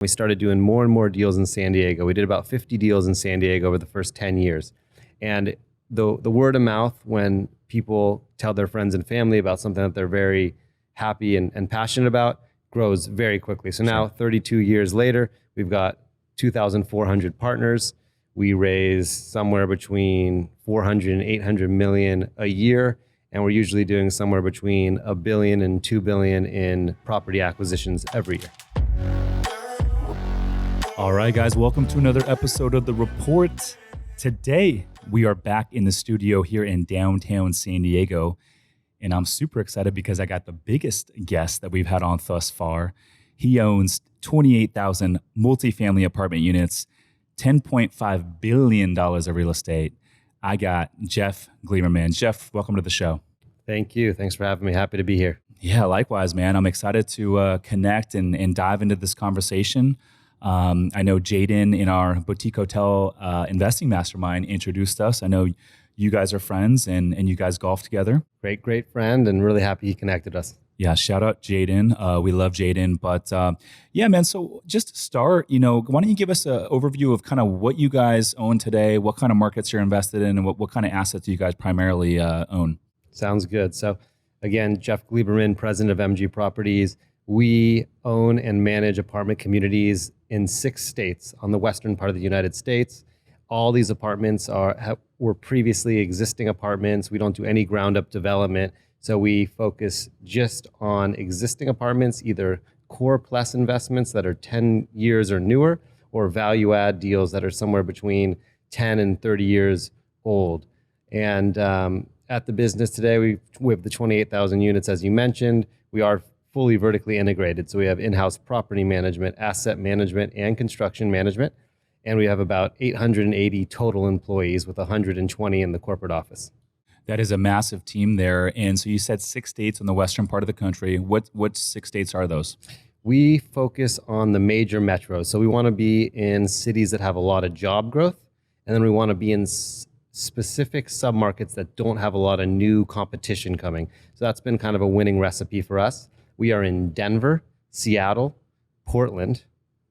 We started doing more and more deals in San Diego. We did about 50 deals in San Diego over the first 10 years. And the word of mouth, when people tell their friends and family about something that they're very happy and passionate about, grows very quickly. So now, 32 years later, we've got 2,400 partners. We raise somewhere between 400 and 800 million a year. And we're usually doing somewhere between $1 billion and $2 billion in property acquisitions every year. All right, guys, welcome to another episode of The Report. Today, we are back in the studio here in downtown San Diego. And I'm super excited because I got the biggest guest that we've had on thus far. He owns 28,000 multifamily apartment units, $10.5 billion of real estate. I got Jeff Gleiberman. Jeff, welcome to the show. Thank you. Thanks for having me. Happy to be here. Yeah, likewise, man. I'm excited to connect and dive into this conversation. I know Jaden in our boutique hotel investing mastermind introduced us. I know you guys are friends and you guys golf together. Great friend, and really happy he connected us. Yeah, shout out Jaden. We love Jaden. But yeah, man, so just to start, why don't you give us an overview of kind of what you guys own today, what kind of markets you're invested in, and what kind of assets you guys primarily own? Sounds good. So again, Jeff Gleiberman, president of MG Properties. We own and manage apartment communities in 6 states on the western part of the United States. All these apartments were previously existing apartments. We don't do any ground up development. So we focus just on existing apartments, either core plus investments that are 10 years or newer, or value add deals that are somewhere between 10 and 30 years old. And at the business today, we have the 28,000 units, as you mentioned. We are fully vertically integrated. So we have in-house property management, asset management, and construction management. And we have about 880 total employees with 120 in the corporate office. That is a massive team there. And so you said 6 states in the western part of the country. What 6 states are those? We focus on the major metros. So we want to be in cities that have a lot of job growth. And then we want to be in specific submarkets that don't have a lot of new competition coming. So that's been kind of a winning recipe for us. We are in Denver, Seattle, Portland,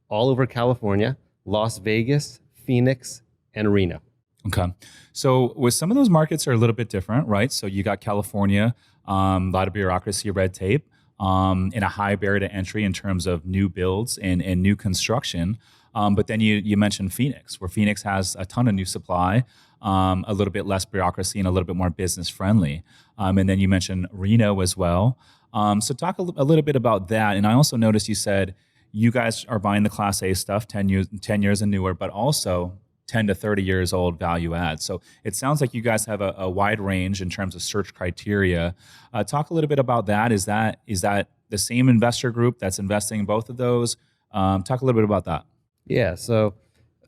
all over California, Las Vegas, Phoenix, and Reno. Okay. So with some of those markets are a little bit different, right? So you got California, a lot of bureaucracy, red tape, and a high barrier to entry in terms of new builds and new construction. But then you mentioned Phoenix, where Phoenix has a ton of new supply, a little bit less bureaucracy and a little bit more business friendly. And then you mentioned Reno as well. So talk a little bit about that. And I also noticed you said you guys are buying the Class A stuff, 10 years and newer, but also 10 to 30 years old value add. So it sounds like you guys have a wide range in terms of search criteria. Talk a little bit about that. Is that the same investor group that's investing in both of those? Talk a little bit about that. Yeah, so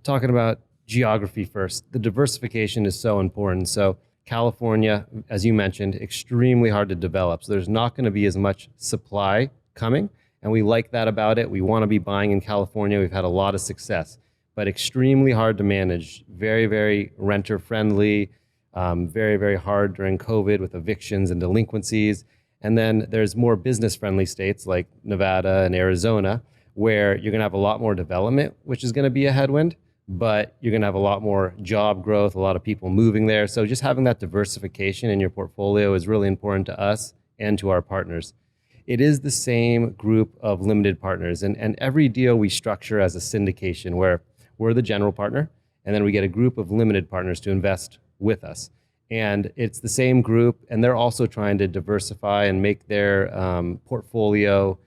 talking about geography first, the diversification is so important. So California, as you mentioned, extremely hard to develop. So there's not going to be as much supply coming. And we like that about it. We want to be buying in California. We've had a lot of success, but extremely hard to manage. Very, very renter friendly. Very, very hard during COVID with evictions and delinquencies. And then there's more business friendly states like Nevada and Arizona, where you're going to have a lot more development, which is going to be a headwind, but you're going to have a lot more job growth, a lot of people moving there. So just having that diversification in your portfolio is really important to us and to our partners. It is the same group of limited partners, and every deal we structure as a syndication where we're the general partner, and then we get a group of limited partners to invest with us. And it's the same group, and they're also trying to diversify and make their portfolio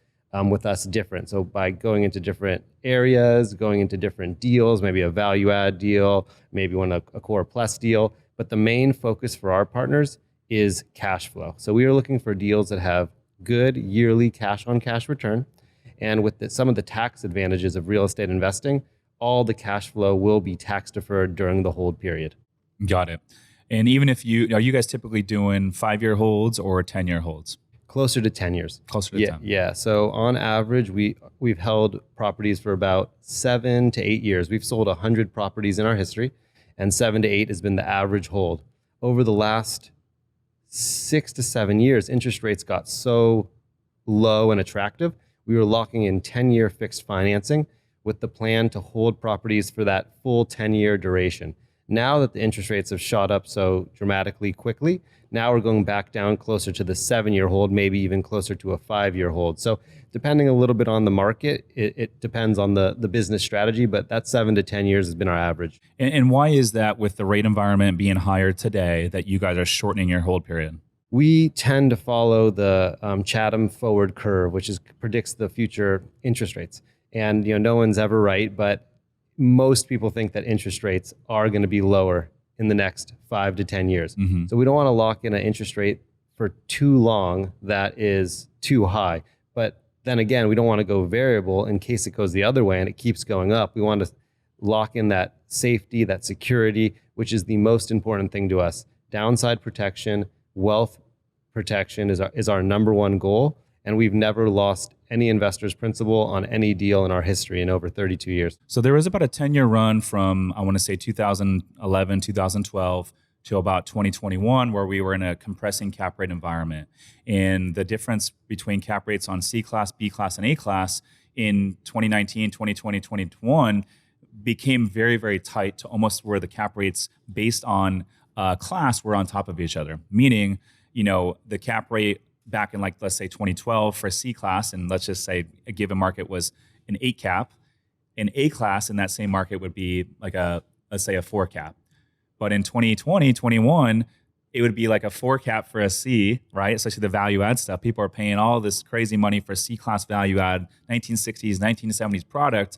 with us different. So by going into different areas, going into different deals, maybe a value add deal, maybe a core plus deal. But the main focus for our partners is cash flow. So we are looking for deals that have good yearly cash on cash return. And with some of the tax advantages of real estate investing, all the cash flow will be tax deferred during the hold period. Got it. And even if are you guys typically doing 5-year holds or 10-year holds? Closer to 10 years. Closer to 10. Yeah. So on average, we've held properties for about 7 to 8 years. We've sold 100 properties in our history, and 7 to 8 has been the average hold. Over the last 6 to 7 years, interest rates got so low and attractive, we were locking in 10-year fixed financing with the plan to hold properties for that full 10-year duration. Now that the interest rates have shot up so dramatically quickly, now we're going back down closer to the 7-year hold, maybe even closer to a 5-year hold. So depending a little bit on the market, it depends on the business strategy, but that 7 to 10 years has been our average. And why is that, with the rate environment being higher today, that you guys are shortening your hold period? We tend to follow the Chatham forward curve, which predicts the future interest rates. And no one's ever right, but most people think that interest rates are going to be lower in the next 5 to 10 years. Mm-hmm. So we don't want to lock in an interest rate for too long that is too high. But then again, we don't want to go variable in case it goes the other way and it keeps going up. We want to lock in that safety, that security, which is the most important thing to us. Downside protection, wealth protection is our number one goal. And we've never lost any investor's principal on any deal in our history in over 32 years. So there was about a 10-year run from, I want to say 2011, 2012 to about 2021, where we were in a compressing cap rate environment. And the difference between cap rates on C class, B class, and A class in 2019, 2020, 2021 became very, very tight, to almost where the cap rates based on class were on top of each other. Meaning, the cap rate back in, like, let's say 2012 for C class, and let's just say a given market was an 8 cap, an A class in that same market would be like let's say a 4 cap. But in 2020, 21, it would be like a 4 cap for a C, right? Especially the value add stuff. People are paying all this crazy money for C class value add, 1960s, 1970s product.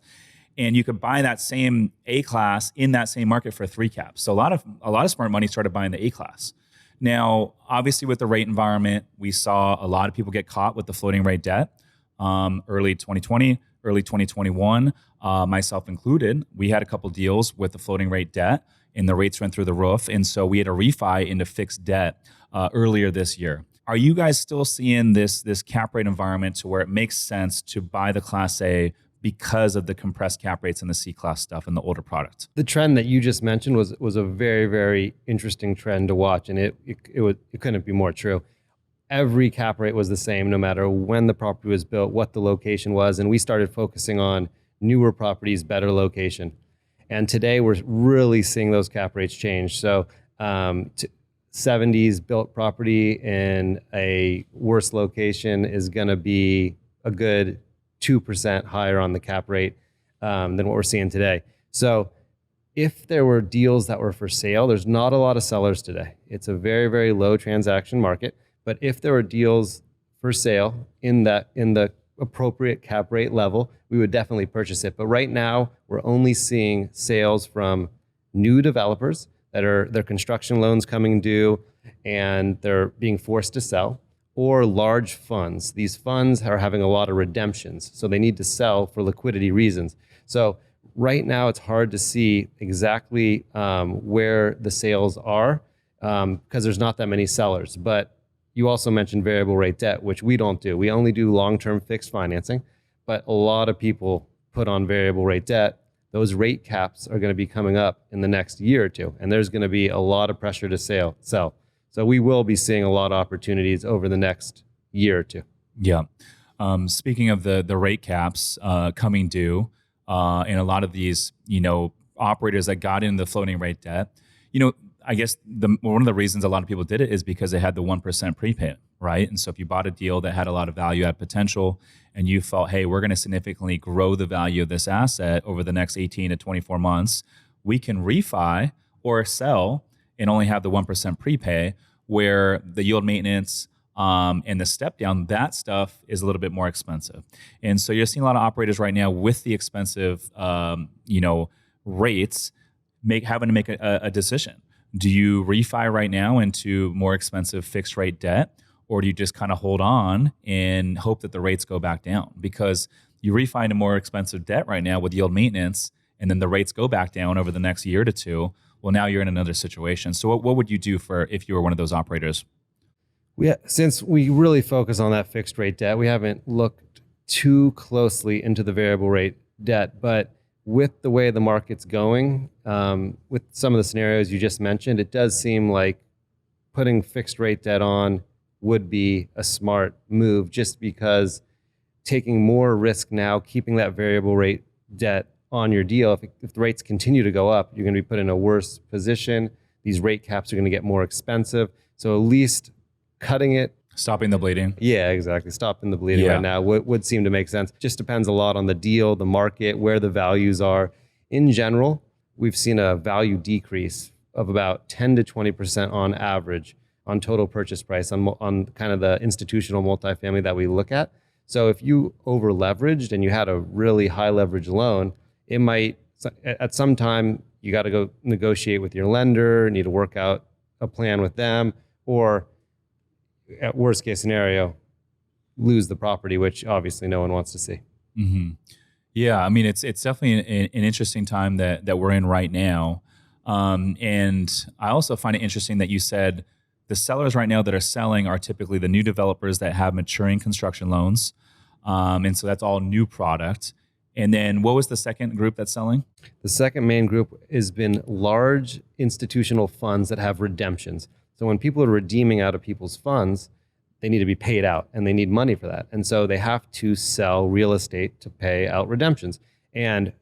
And you could buy that same A class in that same market for 3 caps. So a lot of smart money started buying the A class. Now, obviously, with the rate environment, we saw a lot of people get caught with the floating rate debt. Early 2020, early 2021, myself included, we had a couple deals with the floating rate debt, and the rates went through the roof. And so we had to refi into fixed debt earlier this year. Are you guys still seeing this cap rate environment to where it makes sense to buy the Class A because of the compressed cap rates and the C-class stuff and the older product? The trend that you just mentioned was a very, very interesting trend to watch, and it couldn't be more true. Every cap rate was the same, no matter when the property was built, what the location was, and we started focusing on newer properties, better location. And today we're really seeing those cap rates change. So 70s built property in a worse location is going to be a good 2% higher on the cap rate than what we're seeing today. So if there were deals that were for sale, there's not a lot of sellers today. It's a very, very low transaction market. But if there were deals for sale in the appropriate cap rate level, we would definitely purchase it. But right now, we're only seeing sales from new developers that are their construction loans coming due and they're being forced to sell, or large funds. These funds are having a lot of redemptions, so they need to sell for liquidity reasons. So right now, it's hard to see exactly where the sales are because there's not that many sellers. But you also mentioned variable rate debt, which we don't do. We only do long-term fixed financing, but a lot of people put on variable rate debt. Those rate caps are going to be coming up in the next year or two, and there's going to be a lot of pressure to sell. So we will be seeing a lot of opportunities over the next year or two. Yeah. Speaking of the rate caps coming due, and a lot of these, operators that got into the floating rate debt, I guess one of the reasons a lot of people did it is because they had the 1% prepayment, right? And so if you bought a deal that had a lot of value add potential and you felt, hey, we're going to significantly grow the value of this asset over the next 18 to 24 months, we can refi or sell and only have the 1% prepay, where the yield maintenance and the step down, that stuff is a little bit more expensive. And so you're seeing a lot of operators right now with the expensive rates having to make a decision. Do you refi right now into more expensive fixed rate debt, or do you just kind of hold on and hope that the rates go back down? Because you refi into more expensive debt right now with yield maintenance, and then the rates go back down over the next year to two. Well, now you're in another situation. So what would you do if you were one of those operators? Since we really focus on that fixed rate debt, we haven't looked too closely into the variable rate debt. But with the way the market's going, with some of the scenarios you just mentioned, it does seem like putting fixed rate debt on would be a smart move, just because taking more risk now, keeping that variable rate debt on your deal. If the rates continue to go up, you're going to be put in a worse position. These rate caps are going to get more expensive. So at least cutting it. Stopping the bleeding. Yeah, exactly. Stopping the bleeding right now would seem to make sense. Just depends a lot on the deal, the market, where the values are. In general, we've seen a value decrease of about 10 to 20% on average on total purchase price on kind of the institutional multifamily that we look at. So if you over leveraged and you had a really high leverage loan, it might, at some time, you got to go negotiate with your lender, need to work out a plan with them, or at worst case scenario, lose the property, which obviously no one wants to see. Mm-hmm. Yeah, I mean, it's definitely an interesting time that we're in right now. And I also find it interesting that you said the sellers right now that are selling are typically the new developers that have maturing construction loans. And so that's all new product. And then what was the second group that's selling? The second main group has been large institutional funds that have redemptions. So when people are redeeming out of people's funds, they need to be paid out and they need money for that. And so they have to sell real estate to pay out redemptions. And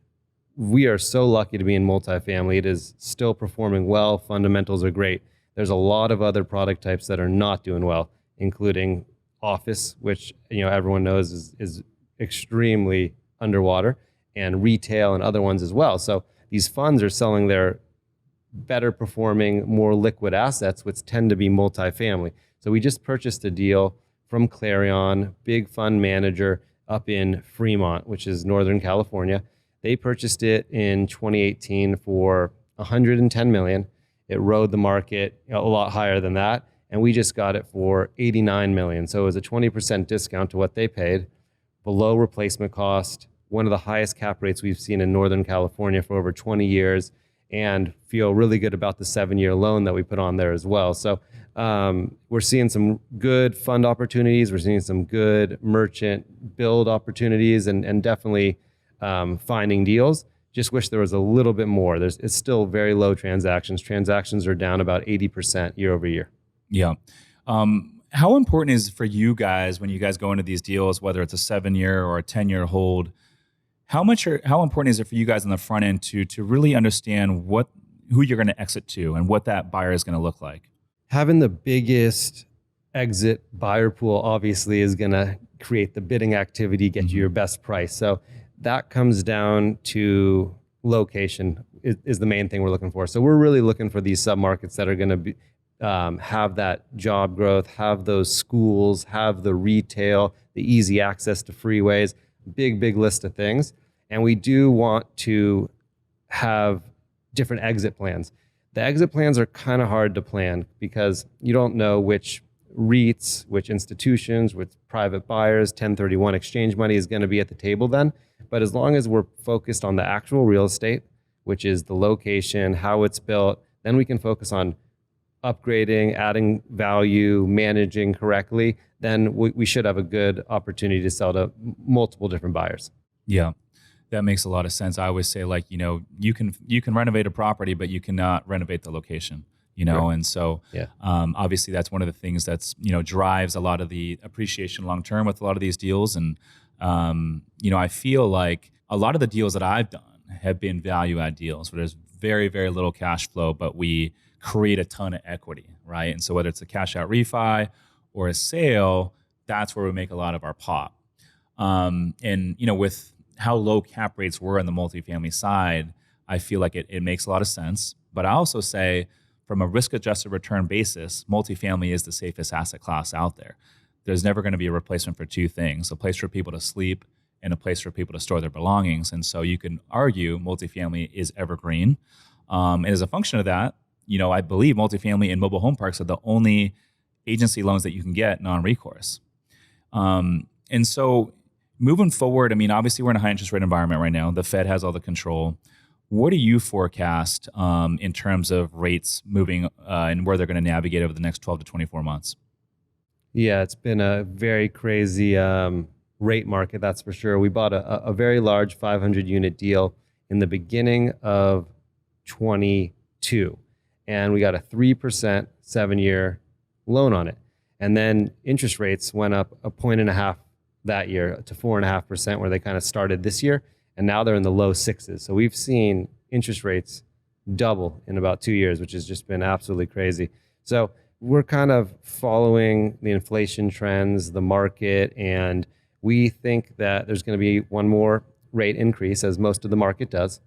we are so lucky to be in multifamily. It is still performing well. Fundamentals are great. There's a lot of other product types that are not doing well, including office, which everyone knows is extremely underwater, and retail and other ones as well. So these funds are selling their better performing, more liquid assets, which tend to be multifamily. So we just purchased a deal from Clarion, big fund manager up in Fremont, which is Northern California. They purchased it in 2018 for $110 million. It rode the market a lot higher than that. And we just got it for $89 million. So it was a 20% discount to what they paid, below replacement cost, one of the highest cap rates we've seen in Northern California for over 20 years, and feel really good about the 7-year loan that we put on there as well. So we're seeing some good fund opportunities. We're seeing some good merchant build opportunities, and definitely finding deals. Just wish there was a little bit more. It's still very low transactions. Transactions are down about 80% year over year. Yeah. How important is for you guys when you guys go into these deals, whether it's a 7-year or a 10-year hold? How important is it for you guys on the front end to really understand who you're going to exit to and what that buyer is going to look like? Having the biggest exit buyer pool obviously is going to create the bidding activity, get you your best price. So that comes down to location is the main thing we're looking for. So we're really looking for these submarkets that are going to be have that job growth, have those schools, have the retail, the easy access to freeways, big list of things. And we do want to have different exit plans. The exit plans are kind of hard to plan because you don't know which REITs, which institutions, which private buyers, 1031 exchange money is going to be at the table then. But as long as we're focused on the actual real estate, which is the location, how it's built, then we can focus on upgrading, adding value, managing correctly, then we should have a good opportunity to sell to multiple different buyers. Yeah, that makes a lot of sense. I always say, you can renovate a property, but you cannot renovate the location, Right. And so obviously that's one of the things that's, drives a lot of the appreciation long-term with a lot of these deals. And, I feel like a lot of the deals that I've done have been value add deals where there's very, very little cash flow, but we create a ton of equity, right? And so whether it's a cash out refi or a sale, that's where we make a lot of our pop. And, with how low cap rates were on the multifamily side, I feel like it makes a lot of sense. But I also say from a risk-adjusted return basis, multifamily is the safest asset class out there. There's never going to be a replacement for two things: a place for people to sleep and a place for people to store their belongings. And so you can argue multifamily is evergreen. And as a function of that, I believe multifamily and mobile home parks are the only agency loans that you can get non-recourse. And so moving forward, obviously we're in a high interest rate environment right now. The Fed has all the control. What do you forecast in terms of rates moving and where they're going to navigate over the next 12 to 24 months? Yeah, it's been a very crazy rate market, that's for sure. We bought a very large 500 unit deal in the beginning of 22, and we got a 3% 7-year loan on it. And then interest rates went up 1.5 points that year to 4.5%, where they kind of started this year. and now they're in the low sixes. So we've seen interest rates double in about 2 years, which has just been absolutely crazy. So we're kind of following the inflation trends, the market, and we think that there's going to be one more rate increase, as most of the market does.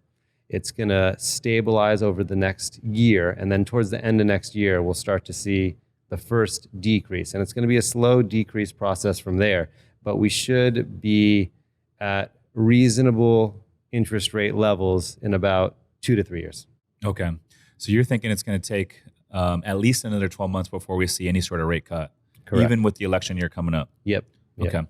It's going to stabilize over the next year, and then towards the end of next year, we'll start to see the first decrease. And it's going to be a slow decrease process from there, but we should be at reasonable interest rate levels in about 2 to 3 years. Okay. So you're thinking it's going to take at least another 12 months before we see any sort of rate cut, Correct. even with the election year coming up. Yep. Okay.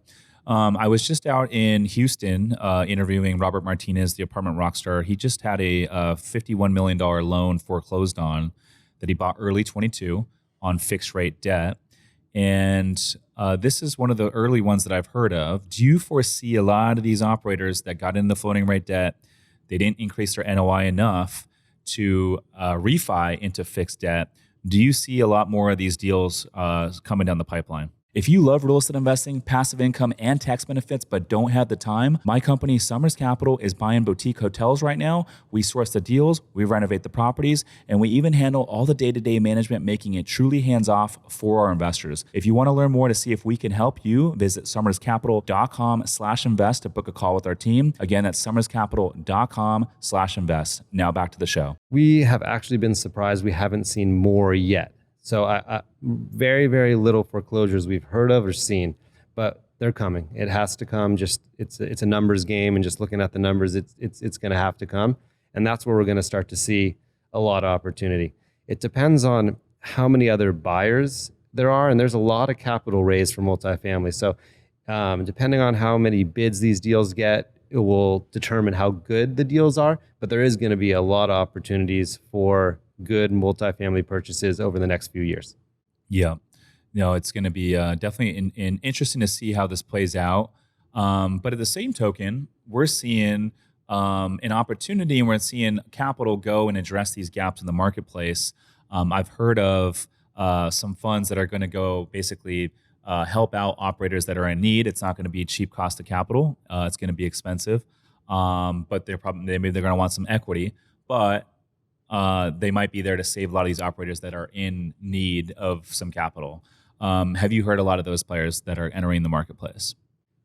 I was just out in Houston interviewing Robert Martinez, the apartment rock star. He just had a $51 million loan foreclosed on that he bought early 22 on fixed rate debt. And this is one of the early ones that I've heard of. Do you foresee a lot of these operators that got into floating rate debt, they didn't increase their NOI enough to refi into fixed debt? Do you see a lot more of these deals coming down the pipeline? If you love real estate investing, passive income, and tax benefits, but don't have the time, my company, Summers Capital, is buying boutique hotels right now. We source the deals, we renovate the properties, and we even handle all the day-to-day management, making it truly hands-off for our investors. If you want to learn more to see if we can help you, visit summerscapital.com/invest to book a call with our team. Again, that's summerscapital.com/invest. Now back to the show. We have actually been surprised we haven't seen more yet. So very, very little foreclosures we've heard of or seen, but they're coming. It has to come. Just it's a numbers game, and just looking at the numbers, it's going to have to come, and that's where we're going to start to see a lot of opportunity. It depends on how many other buyers there are, and there's a lot of capital raised for multifamily. So depending on how many bids these deals get, it will determine how good the deals are. But there is going to be a lot of opportunities for good multifamily purchases over the next few years. Yeah. No, it's going to be definitely interesting to see how this plays out. But at the same token, we're seeing an opportunity, and we're seeing capital go and address these gaps in the marketplace. I've heard of some funds that are going to go basically help out operators that are in need. It's not going to be cheap cost of capital. It's going to be expensive, but maybe they're going to want some equity. But they might be there to save a lot of these operators that are in need of some capital. Have you heard a lot of those players that are entering the marketplace?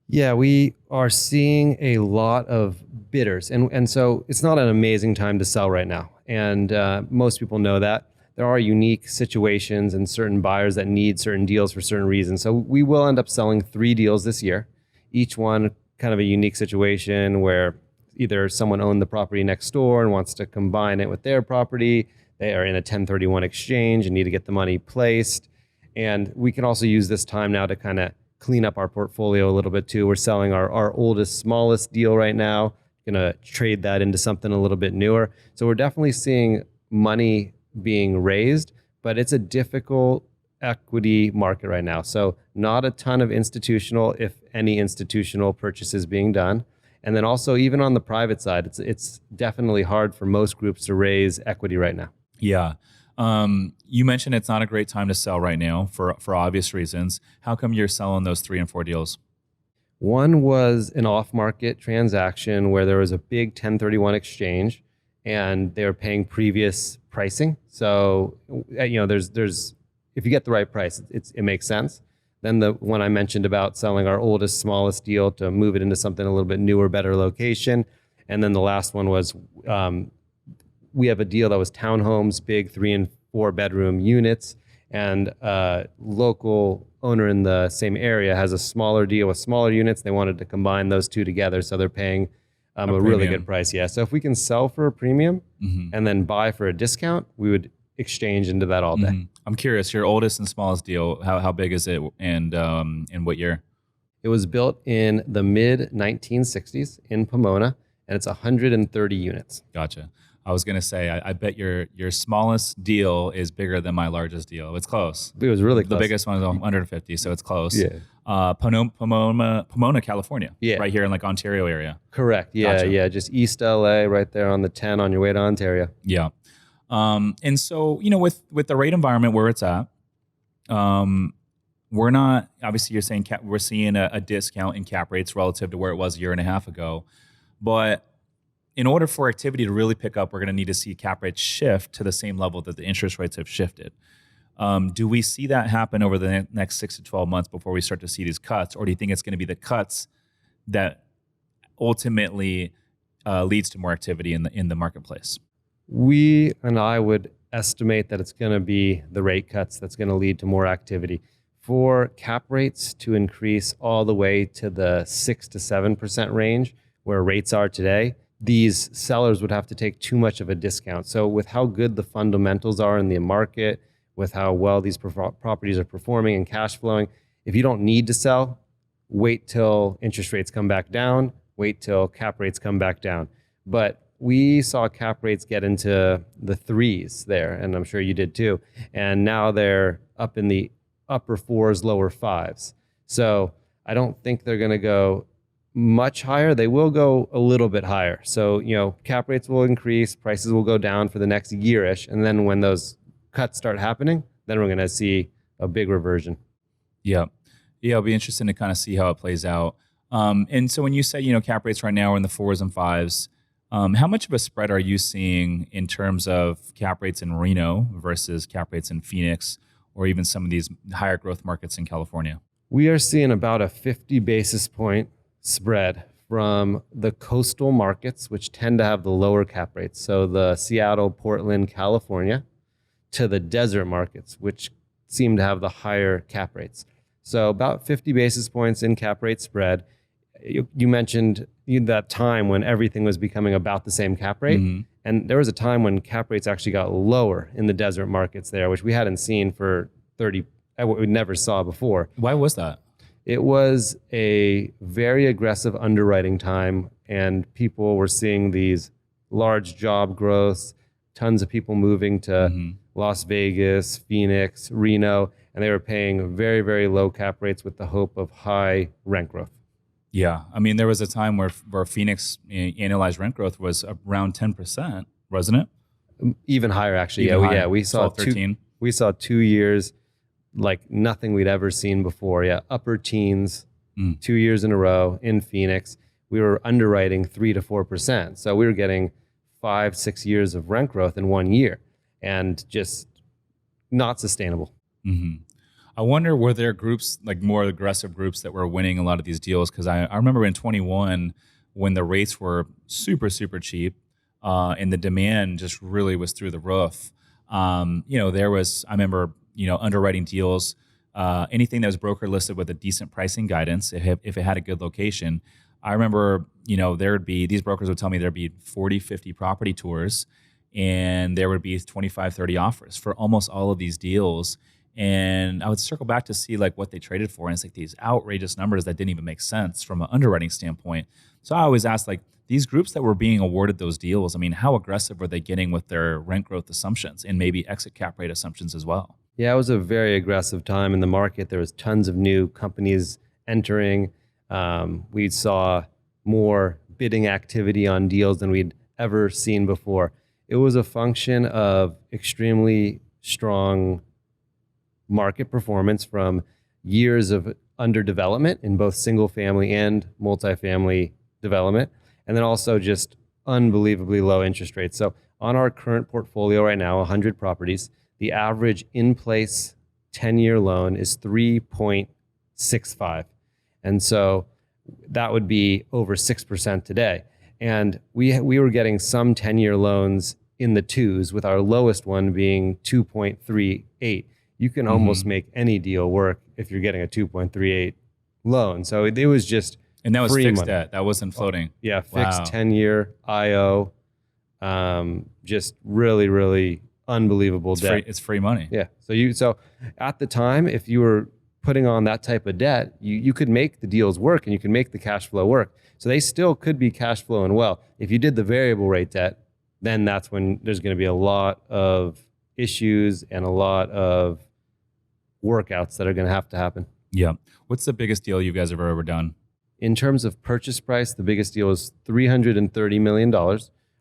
Yeah, we are seeing a lot of bidders. And so it's not an amazing time to sell right now. And most people know that. There are unique situations and certain buyers that need certain deals for certain reasons. So we will end up selling 3 deals this year, each one kind of a unique situation where either someone owned the property next door and wants to combine it with their property. They are in a 1031 exchange and need to get the money placed. And we can also use this time now to kind of clean up our portfolio a little bit too. We're selling our oldest, smallest deal right now, going to trade that into something a little bit newer. So we're definitely seeing money being raised, but it's a difficult equity market right now. So not a ton of institutional, if any institutional purchases being done. And then also, even on the private side, it's definitely hard for most groups to raise equity right now. Yeah. You mentioned it's not a great time to sell right now for obvious reasons. How come you're selling those 3 and 4 deals? One was an off-market transaction where there was a big 1031 exchange, and they were paying previous pricing. So, there's if you get the right price, it makes sense. Then the one I mentioned about selling our oldest, smallest deal to move it into something a little bit newer, better location. And then the last one was we have a deal that was townhomes, big 3 and 4 bedroom units, and a local owner in the same area has a smaller deal with smaller units. They wanted to combine those two together, so they're paying a really good price. Yeah. So if we can sell for a premium and then buy for a discount, we would exchange into that all day. I'm curious, your oldest and smallest deal, how big is it, and in what year? It was built in the mid 1960s in Pomona, and it's 130 units. Gotcha. I was going to say, I bet your smallest deal is bigger than my largest deal. It's close. It was really close. The biggest one is 150, so it's close. Yeah. Pomona, California. Yeah. Right here in like Ontario area. Correct. Yeah, Gotcha. Yeah. Just East LA, right there on the 10 on your way to Ontario. Yeah. And so, with the rate environment where it's at, we're not, obviously you're saying we're seeing a discount in cap rates relative to where it was a year and a half ago. But in order for activity to really pick up, we're going to need to see cap rates shift to the same level that the interest rates have shifted. Do we see that happen over the next 6 to 12 months before we start to see these cuts? Or do you think it's going to be the cuts that ultimately leads to more activity in the marketplace? We and I would estimate that it's going to be the rate cuts that's going to lead to more activity. For cap rates to increase all the way to the 6 to 7% range where rates are today, these sellers would have to take too much of a discount. So with how good the fundamentals are in the market, with how well these properties are performing and cash flowing, if you don't need to sell, wait till interest rates come back down, wait till cap rates come back down. But we saw cap rates get into the threes there, and I'm sure you did too. And now they're up in the upper fours, lower fives. So I don't think they're going to go much higher. They will go a little bit higher. So, cap rates will increase, prices will go down for the next year-ish. And then when those cuts start happening, then we're going to see a big reversion. Yeah. It'll be interesting to kind of see how it plays out. And so when you say, cap rates right now are in the 4s and 5s, how much of a spread are you seeing in terms of cap rates in Reno versus cap rates in Phoenix, or even some of these higher growth markets in California? We are seeing about a 50 basis point spread from the coastal markets, which tend to have the lower cap rates. So the Seattle, Portland, California, to the desert markets, which seem to have the higher cap rates. So about 50 basis points in cap rate spread. You mentioned that time when everything was becoming about the same cap rate. Mm-hmm. And there was a time when cap rates actually got lower in the desert markets there, which we hadn't seen for we never saw before. Why was that? It was a very aggressive underwriting time, and people were seeing these large job growths, tons of people moving to Las Vegas, Phoenix, Reno, and they were paying very, very low cap rates with the hope of high rent growth. Yeah. I mean, there was a time where Phoenix annualized rent growth was around 10%, wasn't it? Even higher, actually. Even higher. We saw 12, 13. We saw 2 years like nothing we'd ever seen before. Yeah, upper teens, 2 years in a row in Phoenix. We were underwriting 3 to 4%. So we were getting 5-6 years of rent growth in 1 year, and just not sustainable. Mm-hmm. I wonder, were there groups, like more aggressive groups, that were winning a lot of these deals? Because I remember in 21, when the rates were super, super cheap, and the demand just really was through the roof. There was, I remember, underwriting deals, anything that was broker listed with a decent pricing guidance, if it had a good location. I remember, these brokers would tell me there'd be 40, 50 property tours, and there would be 25, 30 offers for almost all of these deals. And I would circle back to see like what they traded for. And it's like these outrageous numbers that didn't even make sense from an underwriting standpoint. So I always ask, like, these groups that were being awarded those deals, I mean, how aggressive were they getting with their rent growth assumptions and maybe exit cap rate assumptions as well? Yeah, it was a very aggressive time in the market. There was tons of new companies entering. We saw more bidding activity on deals than we'd ever seen before. It was a function of extremely strong market performance from years of underdevelopment in both single family and multifamily development, and then also just unbelievably low interest rates. So on our current portfolio right now, 100 properties, the average in-place 10-year loan is 3.65. And so that would be over 6% today. And we were getting some 10-year loans in the twos, with our lowest one being 2.38. You can almost make any deal work if you're getting a 2.38 loan. So it was just and that was free fixed money. debt. That wasn't floating. Yeah, fixed Wow. 10-year IO. Just really, really unbelievable debt. It's free money. Yeah. So at the time, if you were putting on that type of debt, you could make the deals work and you could make the cash flow work. So they still could be cash flowing well. If you did the variable rate debt, then that's when there's going to be a lot of issues and a lot of workouts that are going to happen. Yeah. What's the biggest deal you guys have ever done? In terms of purchase price, the biggest deal is $330 million.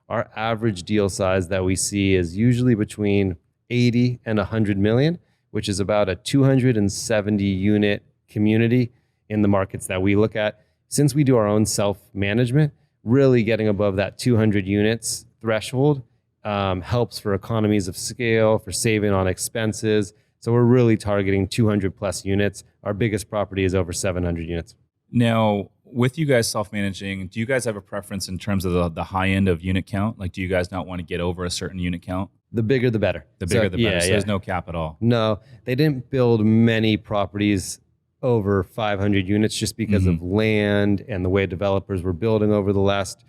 Our average deal size that we see is usually between 80 and 100 million, which is about a 270 unit community in the markets that we look at. Since we do our own self-management, really getting above that 200 units threshold helps for economies of scale, for saving on expenses. So we're really targeting 200 plus units. Our biggest property is over 700 units. Now, with you guys self-managing, do you guys have a preference in terms of the high end of unit count? Like, do you guys not want to get over a certain unit count? The bigger, the better. The bigger, the better. Yeah, So there's no cap at all. No, they didn't build many properties over 500 units just because of land and the way developers were building over the last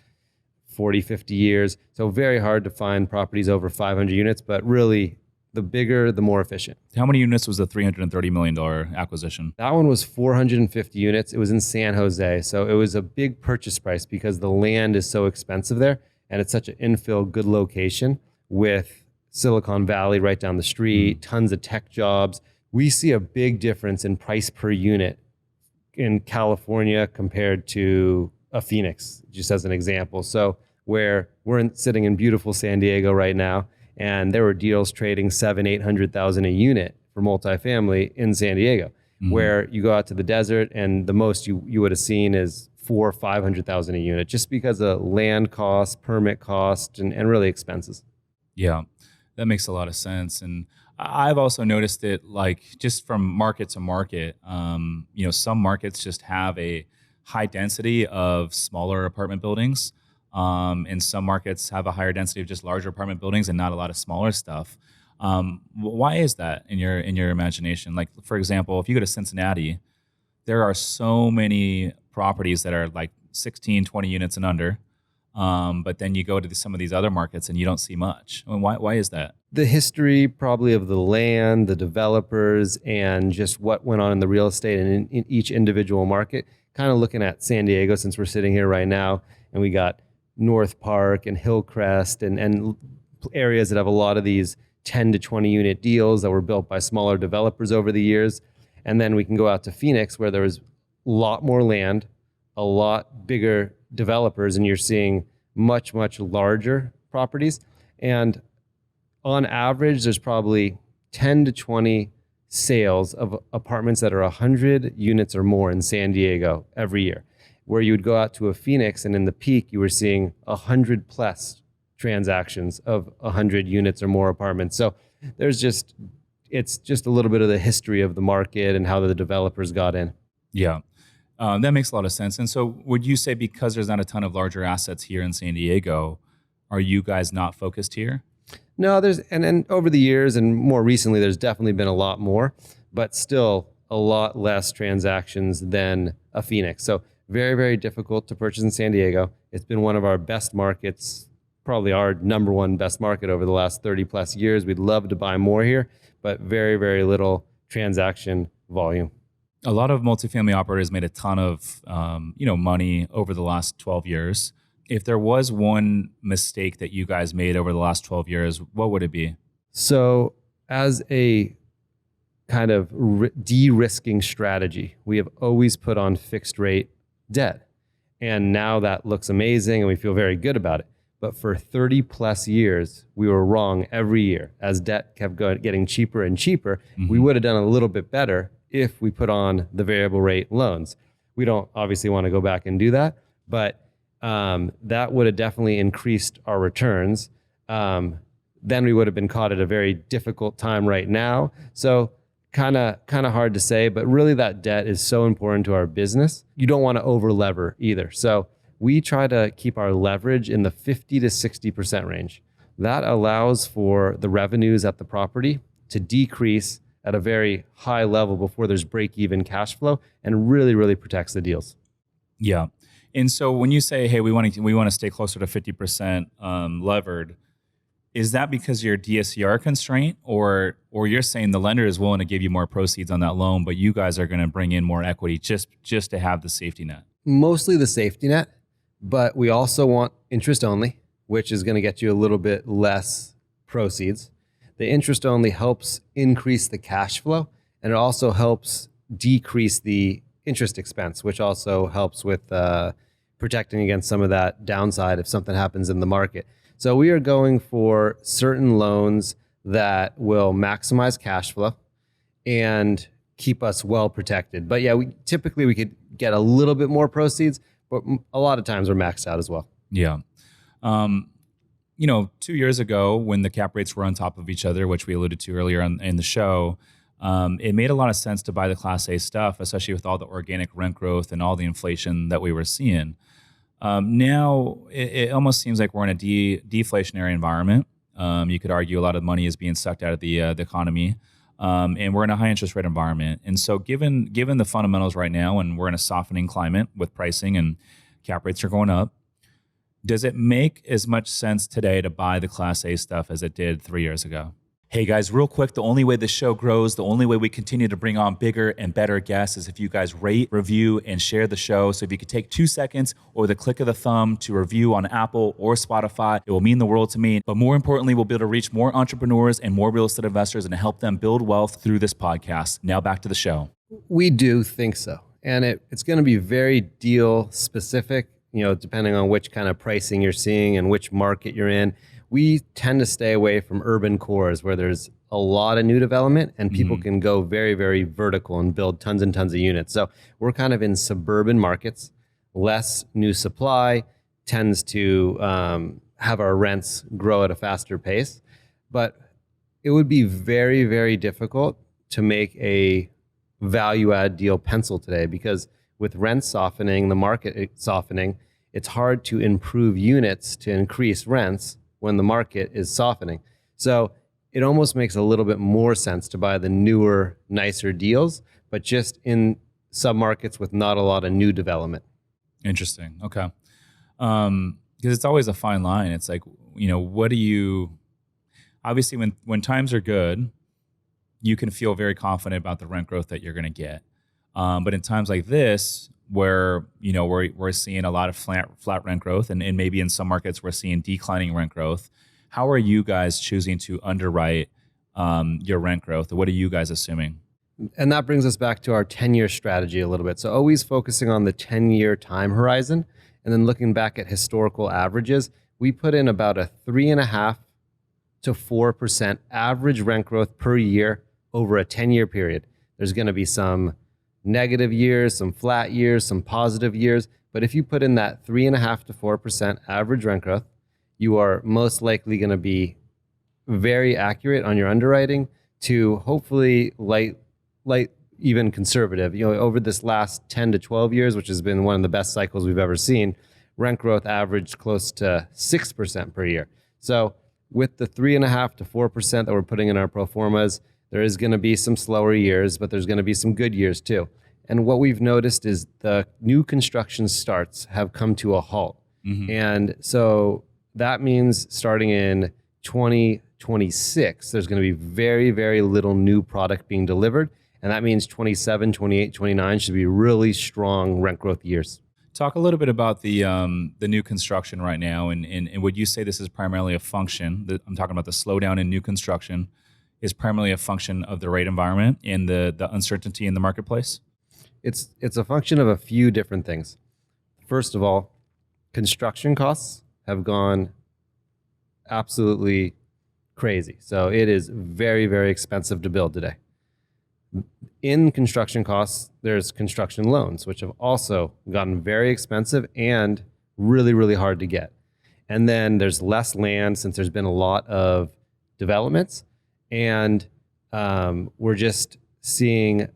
40, 50 years. So very hard to find properties over 500 units, but really the bigger, the more efficient. How many units was the $330 million acquisition? That one was 450 units. It was in San Jose. So it was a big purchase price because the land is so expensive there and it's such an infill, good location with Silicon Valley right down the street, tons of tech jobs. We see a big difference in price per unit in California compared to a Phoenix, just as an example. So where we're sitting in beautiful San Diego right now, and there were deals trading 700,000-800,000 a unit for multifamily in San Diego, where you go out to the desert and the most you would have seen is 400,000 or 500,000 a unit, just because of land cost, permit cost, and really expenses. Yeah, that makes a lot of sense. And I've also noticed it, like, just from market to market, some markets just have a high density of smaller apartment buildings. And some markets have a higher density of just larger apartment buildings and not a lot of smaller stuff. Why is that in your imagination? Like, for example, if you go to Cincinnati, there are so many properties that are like 16, 20 units and under. But then you go to some of these other markets and you don't see much. I mean, why is that? The history probably of the land, the developers, and just what went on in the real estate and in each individual market. Kind of looking at San Diego, since we're sitting here right now, and we got North Park and Hillcrest and areas that have a lot of these 10 to 20 unit deals that were built by smaller developers over the years. And then we can go out to Phoenix, where there was a lot more land, a lot bigger developers, and you're seeing much, much larger properties. And on average, there's probably 10 to 20 sales of apartments that are 100 units or more in San Diego every year, where you would go out to a Phoenix and in the peak, you were seeing 100 plus transactions of 100 units or more apartments. So it's just a little bit of the history of the market and how the developers got in. Yeah. That makes a lot of sense. And so would you say, because there's not a ton of larger assets here in San Diego, are you guys not focused here? No, and over the years and more recently, there's definitely been a lot more, but still a lot less transactions than a Phoenix. So very, very difficult to purchase in San Diego. It's been one of our best markets, probably our number one best market over the last 30 plus years. We'd love to buy more here, but very, very little transaction volume. A lot of multifamily operators made a ton of money over the last 12 years. If there was one mistake that you guys made over the last 12 years, what would it be? So as a kind of de-risking strategy, we have always put on fixed rate debt. And now that looks amazing and we feel very good about it. But for 30 plus years, we were wrong every year. As debt kept getting cheaper and cheaper, we would have done a little bit better if we put on the variable rate loans. We don't obviously want to go back and do that, but that would have definitely increased our returns. Then we would have been caught at a very difficult time right now. So kind of hard to say, but really that debt is so important to our business. You don't want to over lever either. So we try to keep our leverage in the 50 to 60% range. That allows for the revenues at the property to decrease at a very high level before there's break-even cash flow, and really, really protects the deals. Yeah. And so when you say, hey, we want to stay closer to 50% levered, is that because you're DSCR constraint, or you're saying the lender is willing to give you more proceeds on that loan, but you guys are going to bring in more equity just to have the safety net? Mostly the safety net, but we also want interest only, which is going to get you a little bit less proceeds. The interest only helps increase the cash flow, and it also helps decrease the interest expense, which also helps with protecting against some of that downside if something happens in the market. So we are going for certain loans that will maximize cash flow and keep us well protected. But yeah, we could get a little bit more proceeds, but a lot of times we're maxed out as well. Yeah. 2 years ago when the cap rates were on top of each other, which we alluded to earlier in the show, it made a lot of sense to buy the Class A stuff, especially with all the organic rent growth and all the inflation that we were seeing. Now, it almost seems like we're in a deflationary environment. You could argue a lot of money is being sucked out of the economy, and we're in a high interest rate environment. And so given the fundamentals right now, and we're in a softening climate with pricing and cap rates are going up, does it make as much sense today to buy the Class A stuff as it did 3 years ago? Hey guys, real quick, the only way this show grows, the only way we continue to bring on bigger and better guests is if you guys rate, review, and share the show. So if you could take 2 seconds or the click of the thumb to review on Apple or Spotify, it will mean the world to me. But more importantly, we'll be able to reach more entrepreneurs and more real estate investors and help them build wealth through this podcast. Now back to the show. We do think so. And it's going to be very deal specific, depending on which kind of pricing you're seeing and which market you're in. We tend to stay away from urban cores where there's a lot of new development and people can go very, very vertical and build tons and tons of units. So we're kind of in suburban markets, less new supply, tends to have our rents grow at a faster pace. But it would be very, very difficult to make a value add deal pencil today because with rents softening, the market softening, it's hard to improve units to increase rents when the market is softening. So it almost makes a little bit more sense to buy the newer, nicer deals, but just in submarkets with not a lot of new development. Interesting. Okay. Because it's always a fine line. It's like, what do you, obviously when times are good, you can feel very confident about the rent growth that you're going to get. But in times like this, where we're seeing a lot of flat rent growth, and maybe in some markets we're seeing declining rent growth. How are you guys choosing to underwrite your rent growth? What are you guys assuming? And that brings us back to our tenure strategy a little bit. So always focusing on the 10-year time horizon, and then looking back at historical averages. We put in about a 3.5% to 4% average rent growth per year over a 10-year period. There's going to be some negative years, some flat years, some positive years. But if you put in that 3.5% to 4% average rent growth, you are most likely going to be very accurate on your underwriting to hopefully light, even conservative. Over this last 10 to 12 years, which has been one of the best cycles we've ever seen, rent growth averaged close to 6% per year. So with the 3.5% to 4% that we're putting in our pro formas, there is going to be some slower years, but there's going to be some good years too. And what we've noticed is the new construction starts have come to a halt. And so that means starting in 2026, there's going to be very, very little new product being delivered. And that means 27, 28, 29 should be really strong rent growth years. Talk a little bit about the new construction right now. And would you say this is primarily a function, I'm talking about the slowdown in new construction, is primarily a function of the rate environment and the uncertainty in the marketplace? It's a function of a few different things. First of all, construction costs have gone absolutely crazy. So it is very, very expensive to build today. In construction costs, there's construction loans, which have also gotten very expensive and really, really hard to get. And then there's less land since there's been a lot of developments. And we're just seeing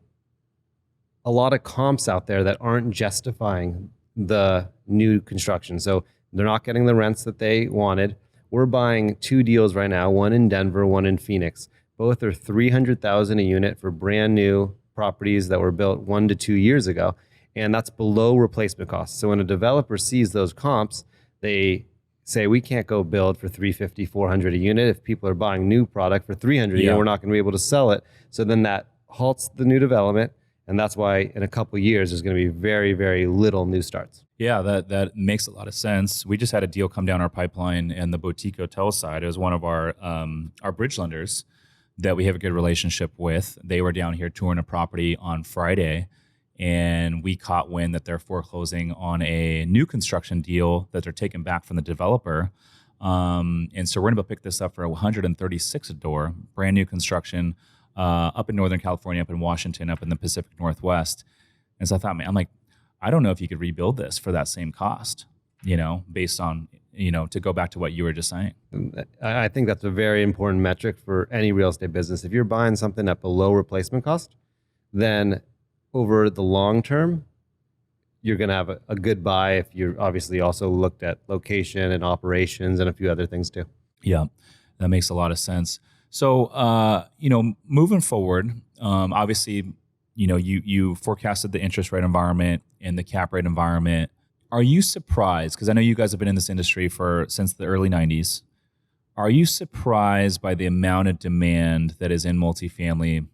a lot of comps out there that aren't justifying the new construction. So they're not getting the rents that they wanted. We're buying 2 deals right now, one in Denver, one in Phoenix. Both are $300,000 a unit for brand new properties that were built 1 to 2 years ago. And that's below replacement costs. So when a developer sees those comps, they say we can't go build for $350, $400 a unit. If people are buying new product for $300 a unit, we're not going to be able to sell it. So then that halts the new development. And that's why in a couple of years, there's going to be very, very little new starts. Yeah, that makes a lot of sense. We just had a deal come down our pipeline in the boutique hotel side. It was one of our bridge lenders that we have a good relationship with. They were down here touring a property on Friday, and we caught wind that they're foreclosing on a new construction deal that they're taking back from the developer. And so we're going to pick this up for $136 a door, brand new construction, up in Northern California, up in Washington, up in the Pacific Northwest. And so I thought, man, I'm like, I don't know if you could rebuild this for that same cost, based on, to go back to what you were just saying. I think that's a very important metric for any real estate business. If you're buying something at below replacement cost, then over the long term, you're going to have a good buy if you're obviously also looked at location and operations and a few other things too. Yeah, that makes a lot of sense. So, moving forward, obviously, you forecasted the interest rate environment and the cap rate environment. Are you surprised? Because I know you guys have been in this industry since the early 90s. Are you surprised by the amount of demand that is in multifamily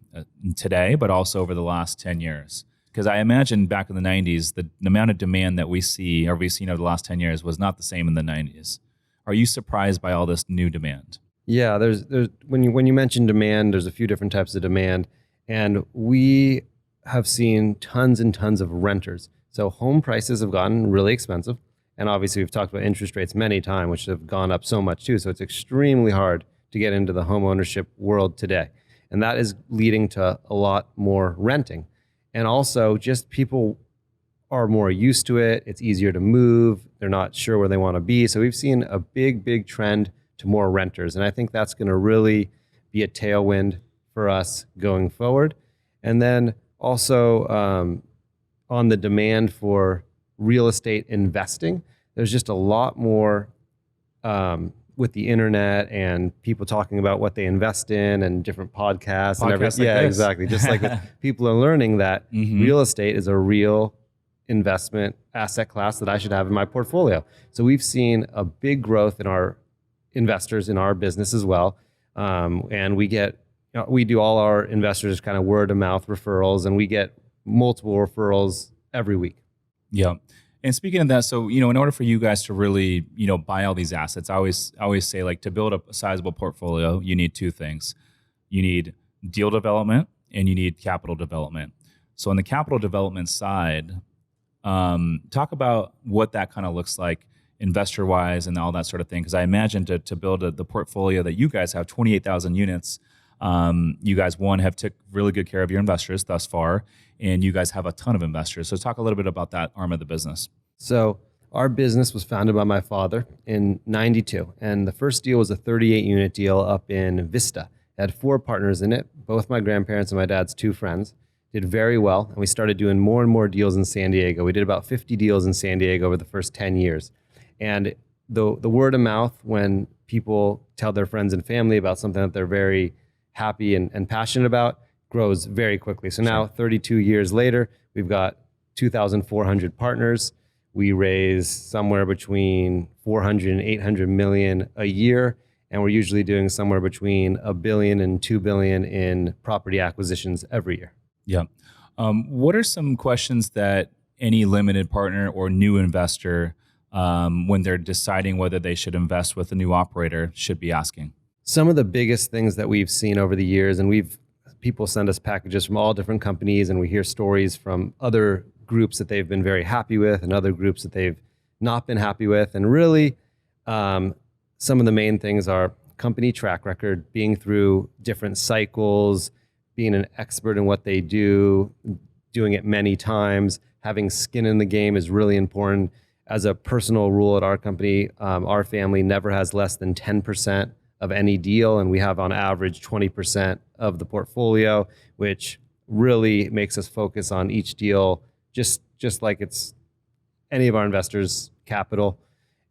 today, but also over the last 10 years? Because I imagine back in the 90s, the amount of demand that we've seen over the last 10 years was not the same in the 90s. Are you surprised by all this new demand? Yeah, there's when you mention demand, there's a few different types of demand, and we have seen tons and tons of renters. So home prices have gotten really expensive, and obviously we've talked about interest rates many times, which have gone up so much too. So it's extremely hard to get into the home ownership world today, and that is leading to a lot more renting, and also just people are more used to it. It's easier to move. They're not sure where they want to be. So we've seen a big trend to more renters. And I think that's going to really be a tailwind for us going forward. And then also on the demand for real estate investing, there's just a lot more with the internet and people talking about what they invest in and different podcasts and everything. Like this. Exactly. Just like people are learning that real estate is a real investment asset class that I should have in my portfolio. So we've seen a big growth in our investors in our business as well. And we do all our investors kind of word of mouth referrals, and we get multiple referrals every week. Yeah. And speaking of that, so, in order for you guys to really, buy all these assets, I always say, like, to build a sizable portfolio, you need two things. You need deal development and you need capital development. So on the capital development side, talk about what that kind of looks like investor-wise and all that sort of thing. Because I imagine to build the portfolio that you guys have, 28,000 units, you guys, have took really good care of your investors thus far, and you guys have a ton of investors. So talk a little bit about that arm of the business. So our business was founded by my father in 92, and the first deal was a 38-unit deal up in Vista. It had 4 partners in it, both my grandparents and my dad's 2 friends. Did very well, and we started doing more and more deals in San Diego. We did about 50 deals in San Diego over the first 10 years. And the word of mouth, when people tell their friends and family about something that they're very happy and passionate about, grows very quickly. So now, 32 years later, we've got 2,400 partners. We raise somewhere between 400 and 800 million a year, and we're usually doing somewhere between $1 billion and $2 billion in property acquisitions every year. Yeah. What are some questions that any limited partner or new investor, when they're deciding whether they should invest with a new operator, should be asking? Some of the biggest things that we've seen over the years, and people send us packages from all different companies, and we hear stories from other groups that they've been very happy with and other groups that they've not been happy with. And really, some of the main things are company track record, being through different cycles, being an expert in what they do, doing it many times, having skin in the game is really important. As a personal rule at our company, our family never has less than 10% of any deal, and we have on average 20% of the portfolio, which really makes us focus on each deal just like it's any of our investors' capital.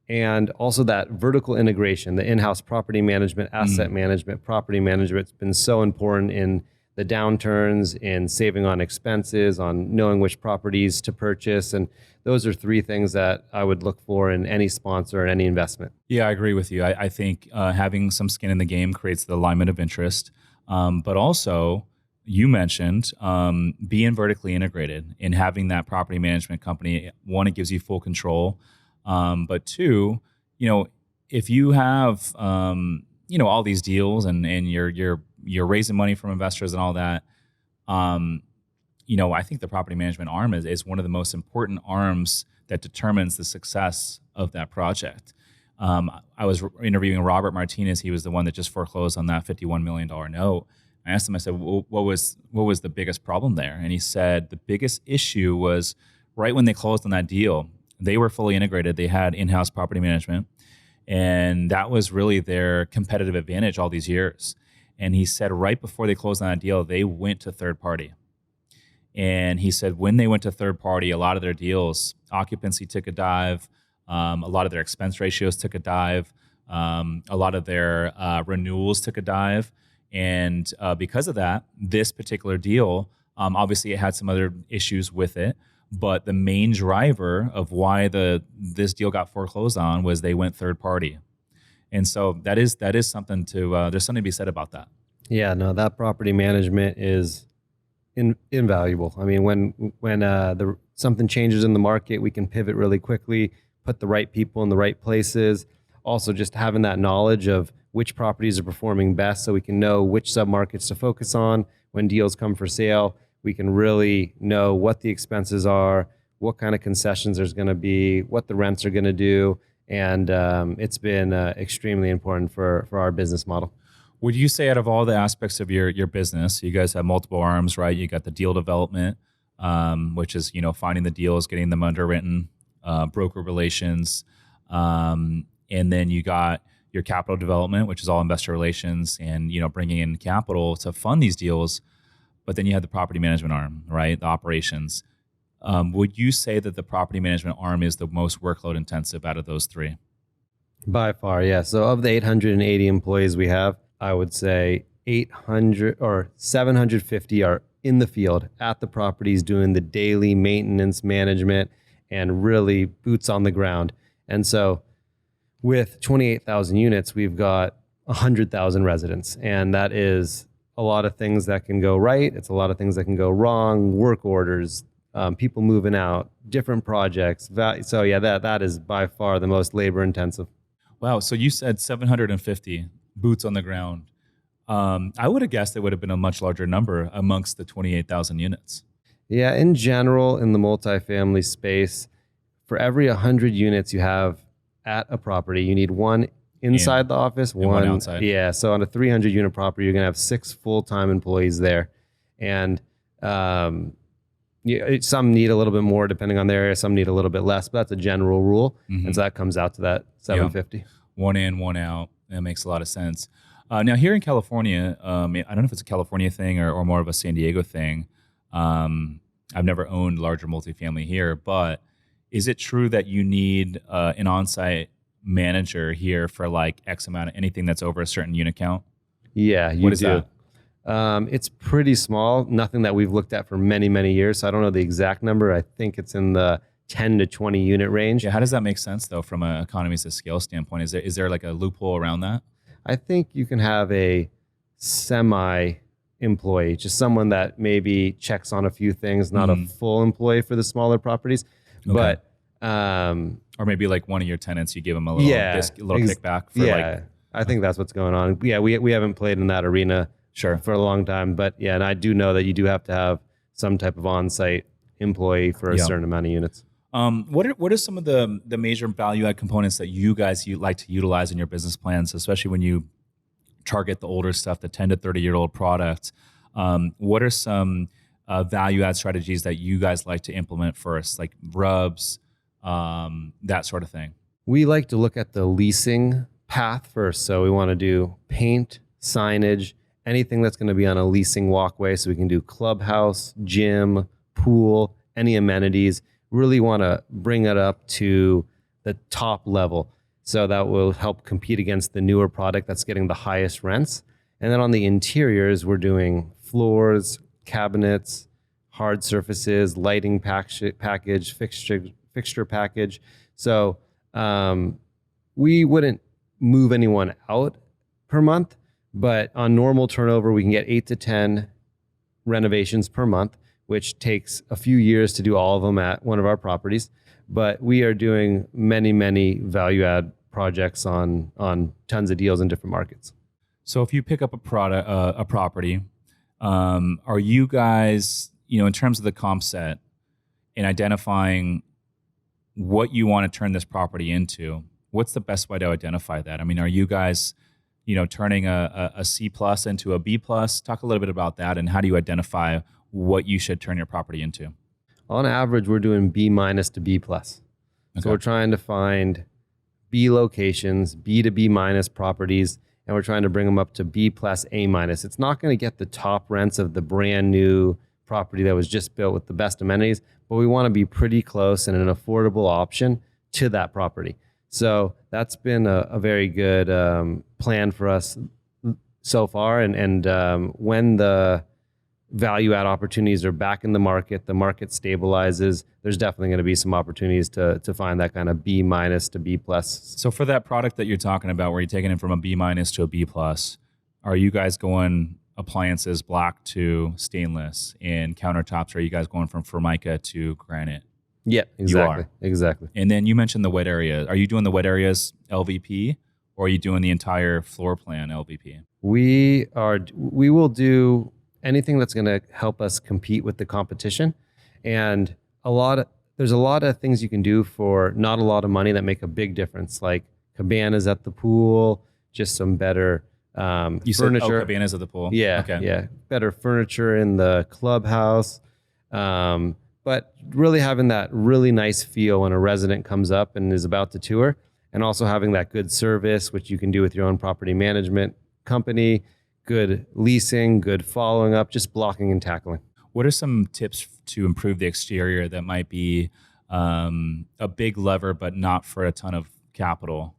And also that vertical integration, the in-house property management, asset management, property management, it's been so important in the downturns, in saving on expenses, on knowing which properties to purchase. And those are 3 things that I would look for in any sponsor and any investment. Yeah, I agree with you. I think having some skin in the game creates the alignment of interest. But also, you mentioned being vertically integrated and having that property management company. 1, it gives you full control. But 2, if you have all these deals and you're raising money from investors and all that, I think the property management arm is one of the most important arms that determines the success of that project. I was interviewing Robert Martinez. He was the one that just foreclosed on that $51 million note. I asked him, I said, well, what was the biggest problem there? And he said the biggest issue was right when they closed on that deal, they were fully integrated. They had in-house property management, and that was really their competitive advantage all these years. And he said right before they closed on that deal, they went to third party. And he said when they went to third party, a lot of their deals, occupancy took a dive, a lot of their expense ratios took a dive, a lot of their renewals took a dive. And because of that, this particular deal, obviously it had some other issues with it, but the main driver of why this deal got foreclosed on was they went third party. And so that is something there's something to be said about that. Yeah, no, that property management is invaluable. I mean, when something changes in the market, we can pivot really quickly, put the right people in the right places. Also, just having that knowledge of which properties are performing best, so we can know which submarkets to focus on when deals come for sale. We can really know what the expenses are, what kind of concessions there's going to be, what the rents are going to do, and it's been extremely important for our business model. Would you say out of all the aspects of your business, you guys have multiple arms, right? You got the deal development, which is finding the deals, getting them underwritten, broker relations, and then you got your capital development, which is all investor relations, and bringing in capital to fund these deals. But then you have the property management arm, right? The operations. Would you say that the property management arm is the most workload intensive out of those three? By far, yeah. So of the 880 employees we have, I would say 800 or 750 are in the field at the properties doing the daily maintenance management and really boots on the ground. And so with 28,000 units, we've got 100,000 residents. And that is a lot of things that can go right. It's a lot of things that can go wrong, work orders, people moving out, different projects. So yeah, that is by far the most labor intensive. Wow. So you said 750 boots on the ground. I would have guessed it would have been a much larger number amongst the 28,000 units. Yeah, in general, in the multifamily space, for every 100 units you have at a property, you need one inside the office, one outside. Yeah, so on a 300 unit property, you're going to have 6 full-time employees there. And some need a little bit more depending on the area, some need a little bit less, but that's a general rule. Mm-hmm. And so that comes out to that 750. Yeah. One in, one out. That makes a lot of sense. Now here in California, I don't know if it's a California thing or more of a San Diego thing. I've never owned larger multifamily here, but is it true that you need an on-site manager here for like X amount of anything that's over a certain unit count? Yeah, what is that? It's pretty small. Nothing that we've looked at for many, many years. So I don't know the exact number. I think it's in the 10 to 20 unit range. Yeah, how does that make sense though from an economies of scale standpoint? Is there like a loophole around that? I think you can have a semi-employee, just someone that maybe checks on a few things, not a full employee for the smaller properties. Okay. But or maybe like one of your tenants, you give them a little kickback for I think that's what's going on. Yeah, we haven't played in that arena for a long time, but yeah, and I do know that you do have to have some type of on-site employee for a certain amount of units. What are some of the major value add components that you like to utilize in your business plans, especially when you target the older stuff, the 10 to 30-year-old product? What are some value add strategies that you guys like to implement first, like rubs, that sort of thing? We like to look at the leasing path first. So we want to do paint, signage, anything that's going to be on a leasing walkway. So we can do clubhouse, gym, pool, any amenities. Really want to bring it up to the top level. So that will help compete against the newer product that's getting the highest rents. And then on the interiors, we're doing floors, cabinets, hard surfaces, lighting package, fixture package. So we wouldn't move anyone out per month, but on normal turnover, we can get 8 to 10 renovations per month, which takes a few years to do all of them at one of our properties. But we are doing many, many value add projects on tons of deals in different markets. So if you pick up a property, are you guys, in terms of the comp set and identifying what you want to turn this property into, what's the best way to identify that? I mean, are you guys, turning a C plus into a B plus? Talk a little bit about that, and how do you identify what you should turn your property into? On average, we're doing B minus to B plus. So we're trying to find B locations, B to B minus properties, and we're trying to bring them up to B plus A minus. It's not going to get the top rents of the brand new property that was just built with the best amenities, but we want to be pretty close and an affordable option to that property. So that's been a very good plan for us so far. And when the value add opportunities are back in the market stabilizes, there's definitely going to be some opportunities to find that kind of B minus to B plus. So for that product that you're talking about, where you're taking it from a B minus to a B plus, are you guys going appliances black to stainless, and countertops? Are you guys going from Formica to granite? Yeah, exactly. Exactly. And then you mentioned the wet area. Are you doing the wet areas LVP, or are you doing the entire floor plan LVP? We will do anything that's going to help us compete with the competition. And there's a lot of things you can do for not a lot of money that make a big difference, like cabanas at the pool, just some better you furniture. Said, cabanas at the pool. Yeah, okay. Yeah, better furniture in the clubhouse. But really having that really nice feel when a resident comes up and is about to tour, and also having that good service, which you can do with your own property management company, good leasing, good following up, just blocking and tackling. What are some tips to improve the exterior that might be a big lever, but not for a ton of capital?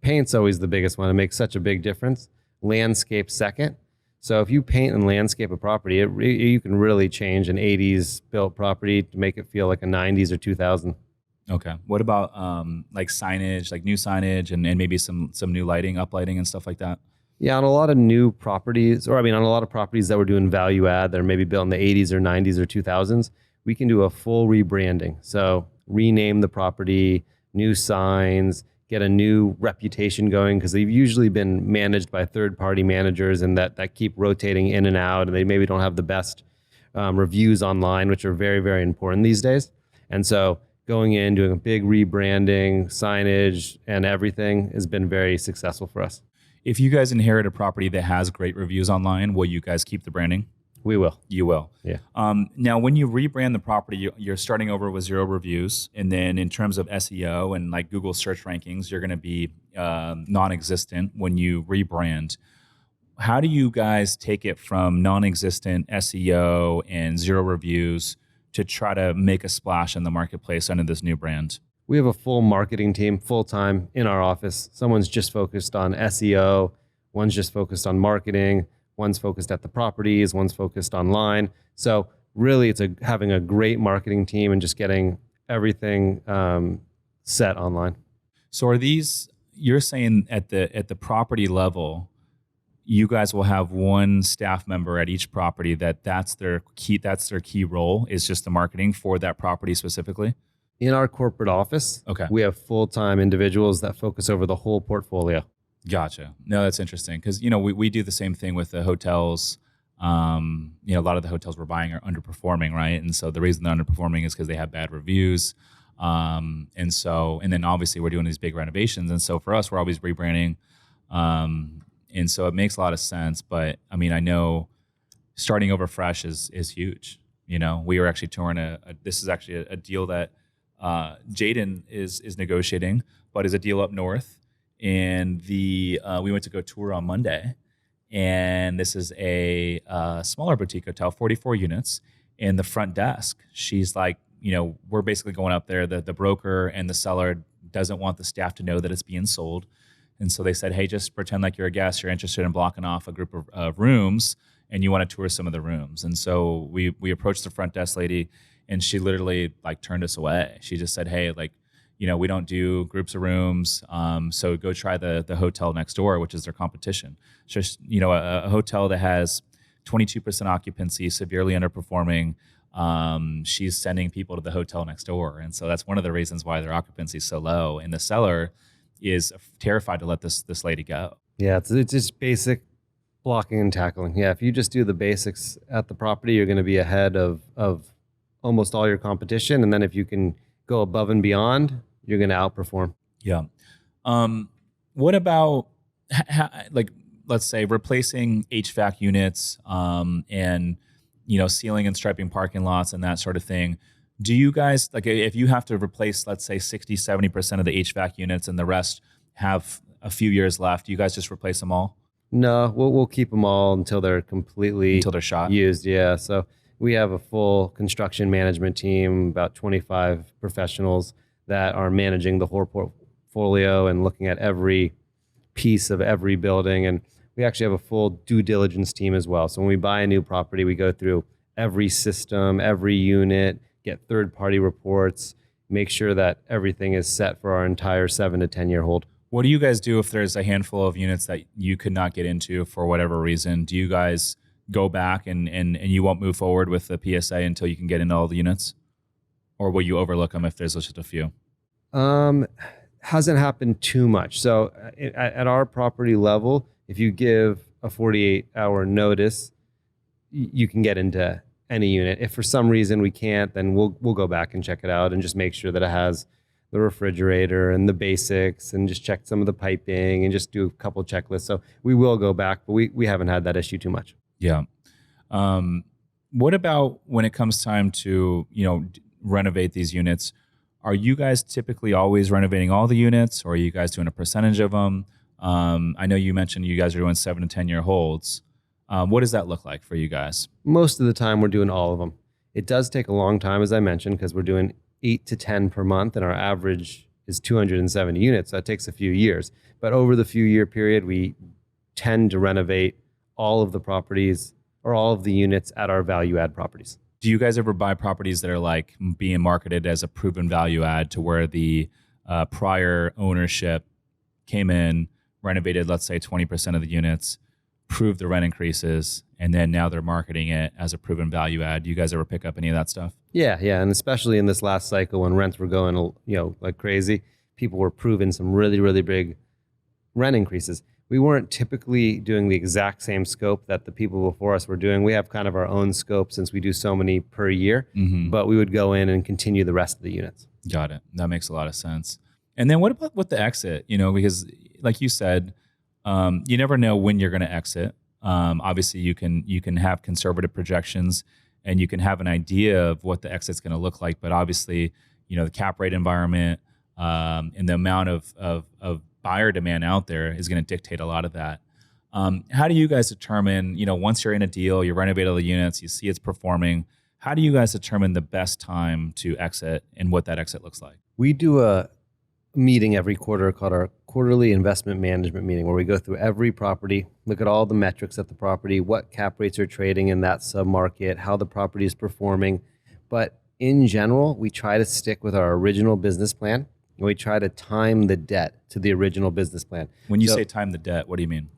Paint's always the biggest one. It makes such a big difference. Landscape second. So if you paint and landscape a property, you can really change an 80s built property to make it feel like a 90s or 2000. Okay. What about like signage, like new signage, and maybe some new lighting, uplighting and stuff like that? Yeah, on a lot of new properties, on a lot of properties that we're doing value add that are maybe built in the 80s or 90s or 2000s, we can do a full rebranding. So rename the property, new signs, get a new reputation going, because they've usually been managed by third-party managers and that keep rotating in and out, and they maybe don't have the best reviews online, which are very, very important these days. And so going in, doing a big rebranding, signage, and everything has been very successful for us. If you guys inherit a property that has great reviews online, will you guys keep the branding? We will. You will. Yeah. Now, when you rebrand the property, you're starting over with 0 reviews. And then in terms of SEO and like Google search rankings, you're going to be non-existent when you rebrand. How do you guys take it from non-existent SEO and 0 reviews to try to make a splash in the marketplace under this new brand? We have a full marketing team, full-time in our office. Someone's just focused on SEO. One's just focused on marketing. One's focused at the properties. One's focused online. So really, it's having a great marketing team and just getting everything set online. So are these? You're saying at the property level, you guys will have one staff member at each property that's their key role, is just the marketing for that property specifically? In our corporate office, okay, we have full-time individuals that focus over the whole portfolio. Gotcha. No, that's interesting, because we do the same thing with the hotels. A lot of the hotels we're buying are underperforming, right? And so the reason they're underperforming is because they have bad reviews. And then obviously we're doing these big renovations, and so for us, we're always rebranding. And so it makes a lot of sense. But I mean, I know starting over fresh is huge. We were actually touring this is actually a deal that Jaden is negotiating, but is a deal up north. And we went to go tour on Monday, and this is a smaller boutique hotel, 44 units. And the front desk, she's like, we're basically going up there. The broker and the seller doesn't want the staff to know that it's being sold. And so they said, hey, just pretend like you're a guest. You're interested in blocking off a group of rooms, and you want to tour some of the rooms. And so we approached the front desk lady, and she literally turned us away. She just said, hey, we don't do groups of rooms. So go try the hotel next door, which is their competition. So, a hotel that has 22% occupancy, severely underperforming. She's sending people to the hotel next door. And so that's one of the reasons why their occupancy is so low. And the seller is terrified to let this lady go. Yeah, it's just basic blocking and tackling. Yeah, if you just do the basics at the property, you're going to be ahead of almost all your competition. And then if you can go above and beyond, you're going to outperform. Yeah. What about let's say replacing HVAC units and sealing and striping parking lots and that sort of thing? Do you guys, like if you have to replace, let's say 60, 70% of the HVAC units and the rest have a few years left, do you guys just replace them all No, we'll keep them all until they're completely until they're shot? used. Yeah. So we have a full construction management team, about 25 professionals that are managing the whole portfolio and looking at every piece of every building. And we actually have a full due diligence team as well. So when we buy a new property, we go through every system, every unit, get third-party reports, make sure that everything is set for our entire 7 to 10 year hold. What do you guys do if there's a handful of units that you could not get into for whatever reason? Do you guys go back and you won't move forward with the PSA until you can get into all the units? Or will you overlook them if there's just a few? Hasn't happened too much. So at our property level, if you give a 48-hour notice, you can get into any unit. If for some reason we can't, then we'll go back and check it out and just make sure that it has the refrigerator and the basics and just check some of the piping and just do a couple of checklists. So we will go back, but we haven't had that issue too much. Yeah. What about when it comes time to, renovate these units? Are you guys typically always renovating all the units, or are you guys doing a percentage of them? I know you mentioned you guys are doing 7 to 10 year holds. What does that look like for you guys? Most of the time we're doing all of them. It does take a long time, as I mentioned, because we're doing 8 to 10 per month and our average is 270 units. So that takes a few years. But over the few year period, we tend to renovate all of the properties or all of the units at our value add properties. Do you guys ever buy properties that are like being marketed as a proven value add, to where the prior ownership came in, renovated, let's say 20% of the units, proved the rent increases, and then now they're marketing it as a proven value add? Do you guys ever pick up any of that stuff? Yeah, and especially in this last cycle when rents were going, like crazy, people were proving some really, really big rent increases. We weren't typically doing the exact same scope that the people before us were doing. We have kind of our own scope since we do so many per year, but we would go in and continue the rest of the units. Got it. That makes a lot of sense. And then what about with the exit? Because like you said, you never know when you're going to exit. Obviously, you can have conservative projections and you can have an idea of what the exit's going to look like. But obviously, the cap rate environment and the amount of buyer demand out there is going to dictate a lot of that. How do you guys determine, once you're in a deal, you renovate all the units, you see it's performing, how do you guys determine the best time to exit and what that exit looks like? We do a meeting every quarter called our quarterly investment management meeting, where we go through every property, look at all the metrics at the property, what cap rates are trading in that submarket, how the property is performing. But in general, we try to stick with our original business plan, and we try to time the debt to the original business plan. When you say time the debt, what do you mean?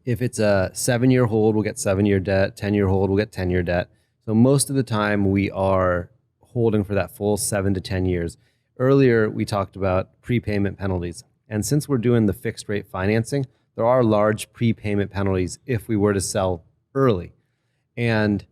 If it's a 7-year hold, we'll get 7-year debt. 10-year hold, we'll get 10-year debt. So most of the time we are holding for that full 7 to 10 years. Earlier, we talked about prepayment penalties. And since we're doing the fixed rate financing, there are large prepayment penalties if we were to sell early. And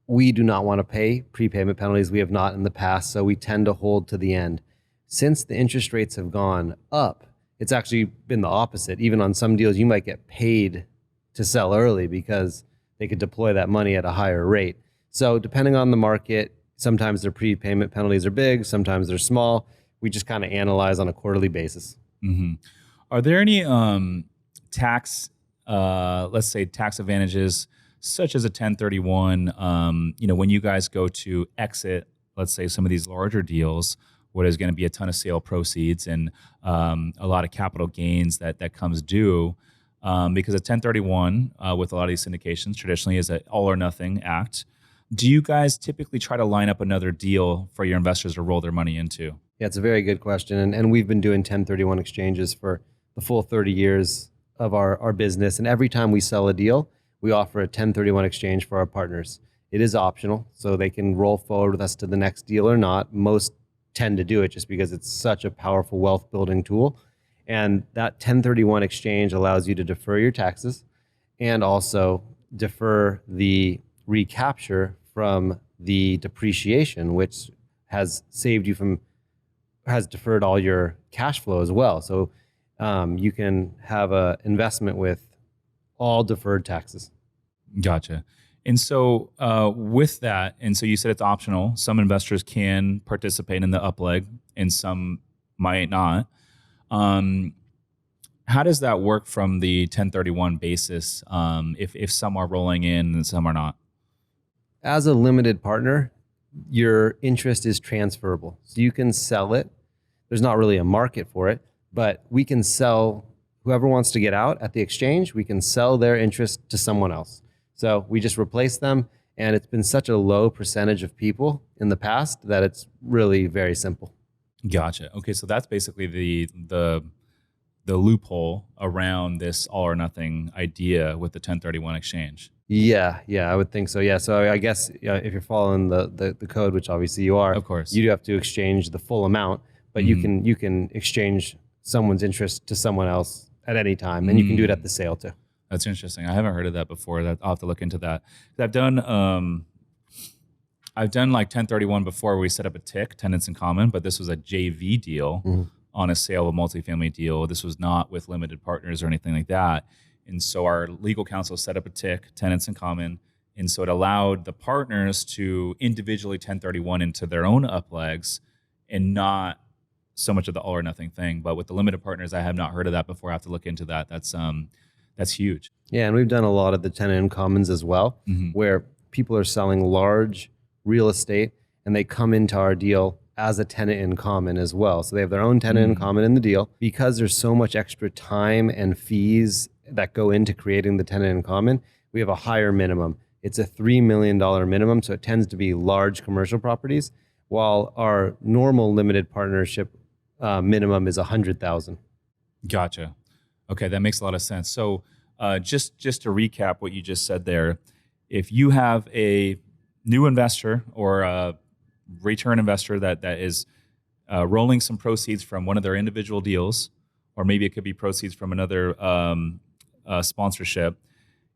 we do not want to pay prepayment penalties. We have not in the past, so we tend to hold to the end. Since the interest rates have gone up, it's actually been the opposite. Even on some deals, you might get paid to sell early because they could deploy that money at a higher rate. So depending on the market, sometimes their prepayment penalties are big, sometimes they're small. We just kind of analyze on a quarterly basis. Mm-hmm. Are there any tax, let's say tax advantages, such as a 1031, when you guys go to exit, let's say some of these larger deals, where there's going to be a ton of sale proceeds and a lot of capital gains that comes due, because a 1031 with a lot of these syndications traditionally is an all or nothing act. Do you guys typically try to line up another deal for your investors to roll their money into? Yeah, it's a very good question. And we've been doing 1031 exchanges for the full 30 years of our business. And every time we sell a deal, we offer a 1031 exchange for our partners. It is optional, so they can roll forward with us to the next deal or not. Most tend to do it just because it's such a powerful wealth building tool. And that 1031 exchange allows you to defer your taxes and also defer the recapture from the depreciation, which has deferred all your cash flow as well. So you can have an investment with all deferred taxes. Gotcha. And so with that, and so you said it's optional. Some investors can participate in the up leg and some might not. How does that work from the 1031 basis if some are rolling in and some are not? As a limited partner, your interest is transferable. So you can sell it. There's not really a market for it, but we can sell, whoever wants to get out at the exchange, we can sell their interest to someone else. So we just replace them, and it's been such a low percentage of people in the past that it's really very simple. Gotcha. Okay, so that's basically the loophole around this all or nothing idea with the 1031 exchange. Yeah, I would think so. Yeah, so I guess if you're following the code, which obviously you are, Of course. you do have to exchange the full amount, but you can exchange someone's interest to someone else at any time, and you can do it at the sale too. That's interesting. I haven't heard of that before. I'll have to look into that. I've done like 1031 before where we set up a TIC, tenants in common, but this was a JV deal on a sale of a multifamily deal. This was not with limited partners or anything like that. And so our legal counsel set up a TIC, tenants in common. And so it allowed the partners to individually 1031 into their own up legs and not so much of the all or nothing thing. But with the limited partners, I have not heard of that before. I have to look into that. That's huge. Yeah, and we've done a lot of the tenant in commons as well, where people are selling large real estate and they come into our deal as a tenant in common as well. So they have their own tenant in common in the deal. Because there's so much extra time and fees that go into creating the tenant in common, we have a higher minimum. It's a $3 million minimum, so it tends to be large commercial properties, while our normal limited partnership minimum is $100,000. Gotcha. Okay, that makes a lot of sense. So just to recap what you just said there, if you have a new investor or a return investor that is rolling some proceeds from one of their individual deals, or maybe it could be proceeds from another sponsorship,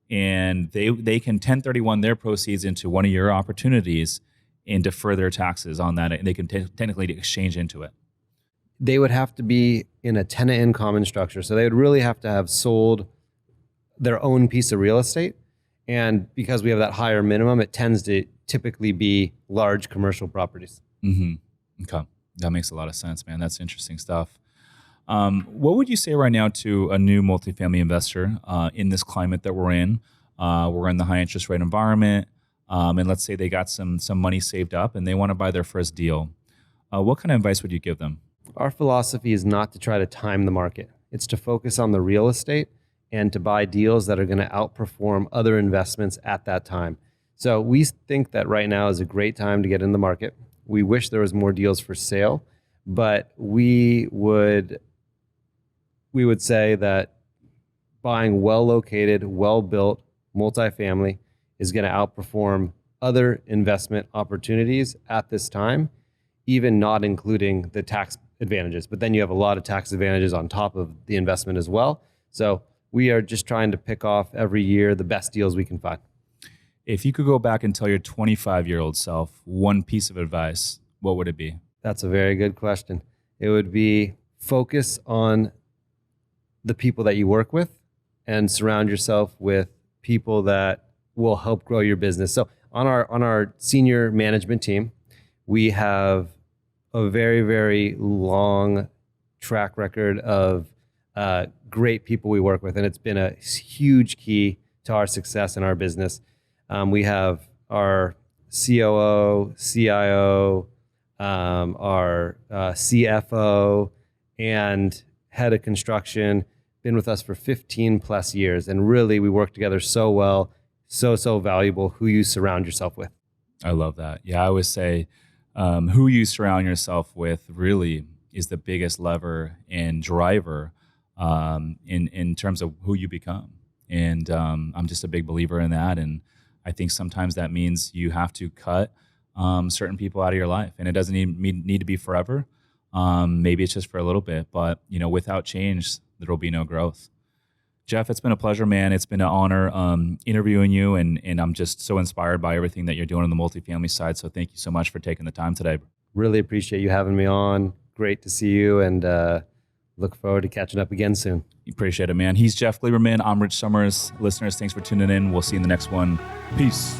and they can 1031 their proceeds into one of your opportunities and defer their taxes on that, and they can technically exchange into it. They would have to be in a tenant in common structure. So they would really have to have sold their own piece of real estate. And because we have that higher minimum, it tends to typically be large commercial properties. Okay. That makes a lot of sense, man. That's interesting stuff. What would you say right now to a new multifamily investor in this climate that we're in? We're in the high interest rate environment. And let's say they got some money saved up and they want to buy their first deal. What kind of advice would you give them? Our philosophy is not to try to time the market. It's to focus on the real estate and to buy deals that are going to outperform other investments at that time. So we think that right now is a great time to get in the market. We wish there was more deals for sale, but we would say that buying well-located, well-built multifamily is going to outperform other investment opportunities at this time, even not including the tax advantages. But then you have a lot of tax advantages on top of the investment as well. So we are just trying to pick off every year the best deals we can find. If you could go back and tell your 25-year-old self one piece of advice, what would it be? That's a very good question. It would be focus on the people that you work with and surround yourself with people that will help grow your business. So on our senior management team, we have a very, very long track record of great people we work with, and it's been a huge key to our success in our business. We have our COO, CIO, our CFO, and head of construction, been with us for 15 plus years. And really, we work together so well, so valuable who you surround yourself with. I love that. Yeah, I always say who you surround yourself with really is the biggest lever and driver in terms of who you become. And I'm just a big believer in that. And I think sometimes that means you have to cut certain people out of your life, and it doesn't need to be forever. Maybe it's just for a little bit, but without change, there will be no growth. Jeff, it's been a pleasure, man. It's been an honor interviewing you, and I'm just so inspired by everything that you're doing on the multifamily side. So thank you so much for taking the time today. Really appreciate you having me on. Great to see you, and Look forward to catching up again soon. Appreciate it, man. He's Jeff Gleiberman. I'm Rich Summers. Listeners, thanks for tuning in. We'll see you in the next one. Peace.